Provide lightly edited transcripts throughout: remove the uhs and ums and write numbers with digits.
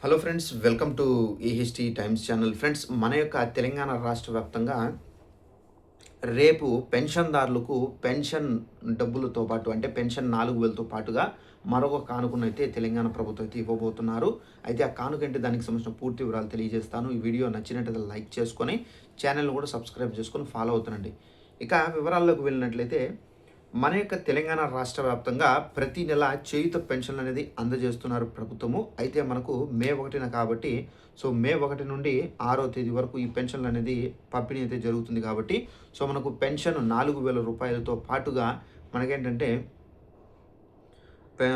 Hello friends, welcome to AHT times channel. Friends, మన యొక్క తెలంగాణ రాష్ట్ర వ్యాప్తంగా రేపు పెన్షన్దారులకు పెన్షన్ డబ్బులతో పాటు అంటే పెన్షన్ 4,000తో పాటుగా మరొక కానుకనైతే తెలంగాణ ప్రభుత్వం అయితే ఇవ్వబోతున్నారు. అయితే ఆ కానుకంటే దానికి సంబంధించిన పూర్తి వివరాలు తెలియజేస్తాను. ఈ వీడియో నచ్చినట్లయితే లైక్ చేసుకొని ఛానల్ని కూడా సబ్స్క్రైబ్ చేసుకొని ఫాలో అవుతానండి. ఇక వివరాల్లోకి వెళ్ళినట్లయితే మన యొక్క తెలంగాణ రాష్ట్ర వ్యాప్తంగా ప్రతి నెల చేయుత పెన్షన్లు అనేది అందజేస్తున్నారు ప్రభుత్వము. అయితే మనకు మే 1న కాబట్టి మే 1 నుండి 6వ తేదీ వరకు ఈ పెన్షన్లు అనేది పంపిణీ అయితే జరుగుతుంది కాబట్టి మనకు పెన్షన్ 4,000 రూపాయలతో పాటుగా మనకేంటంటే పే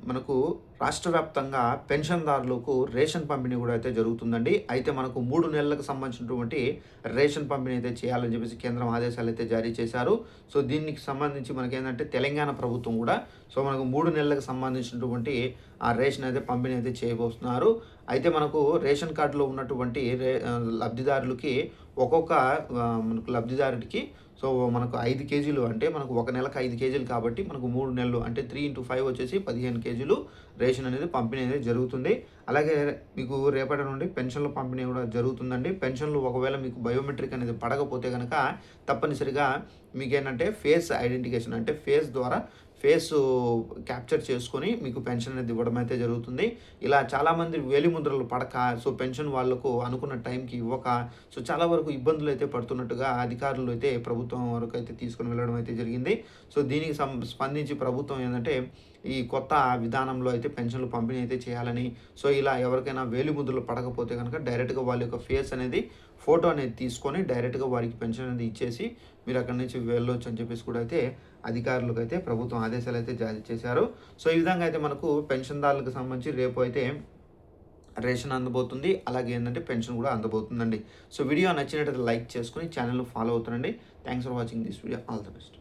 మనకు రాష్ట్ర వ్యాప్తంగా పెన్షన్దారులకు రేషన్ పంపిణీ కూడా అయితే జరుగుతుందండి. అయితే మనకు 3 నెలలకు సంబంధించినటువంటి రేషన్ పంపిణీ అయితే చేయాలని చెప్పేసి కేంద్రం ఆదేశాలు అయితే జారీ చేశారు. దీనికి సంబంధించి మనకేంటంటే తెలంగాణ ప్రభుత్వం కూడా మనకు 3 నెలలకు సంబంధించినటువంటి ఆ రేషన్ అయితే పంపిణీ అయితే చేయబోతున్నారు. అయితే మనకు రేషన్ కార్డులో ఉన్నటువంటి లబ్ధిదారులకి ఒక్కొక్క మనకు లబ్ధిదారుడికి మనకు 5 కేజీలు అంటే మనకు ఒక నెలకు 5 కేజీలు కాబట్టి మనకు 3 నెలలు అంటే 3x5 వచ్చేసి 15 కేజీలు రేషన్ అనేది పంపిణీ అనేది జరుగుతుంది. అలాగే మీకు రేపటి నుండి పెన్షన్ల పంపిణీ కూడా జరుగుతుందండి. పెన్షన్లు ఒకవేళ మీకు బయోమెట్రిక్ అనేది పడకపోతే కనుక తప్పనిసరిగా మీకేంటంటే ఫేస్ ఐడెంటిఫికేషన్ అంటే ఫేస్ ద్వారా ఫేసు క్యాప్చర్ చేసుకొని మీకు పెన్షన్ అనేది ఇవ్వడం అయితే జరుగుతుంది. ఇలా చాలామంది వేలిముద్రలు పడక పెన్షన్ వాళ్ళకు అనుకున్న టైంకి ఇవ్వక చాలా వరకు ఇబ్బందులు అయితే పడుతున్నట్టుగా అధికారులు అయితే ప్రభుత్వం వరకు అయితే తీసుకొని వెళ్ళడం అయితే జరిగింది. దీనికి స్పందించి ప్రభుత్వం ఏంటంటే ఈ కొత్త విధానంలో అయితే పెన్షన్లు పంపిణీ అయితే చేయాలని ఇలా ఎవరికైనా వేలిముద్రలు పడకపోతే కనుక డైరెక్ట్గా వాళ్ళ యొక్క ఫేస్ అనేది ఫోటో అనేది తీసుకొని డైరెక్ట్గా వారికి పెన్షన్ అనేది ఇచ్చేసి మీరు అక్కడి నుంచి వెళ్ళొచ్చు అని చెప్పేసి కూడా అయితే అధికారులకు అయితే ప్రభుత్వం ఆదేశాలు అయితే జారీ చేశారు. ఈ విధంగా అయితే మనకు పెన్షన్దారులకు సంబంధించి రేపు అయితే రేషన్ అందబోతుంది. అలాగే ఏంటంటే పెన్షన్ కూడా అందబోతుందండి. వీడియో నచ్చినట్లయితే లైక్ చేసుకొని ఛానల్ను ఫాలో అవుతానండి. Thanks for watching this video. All the best.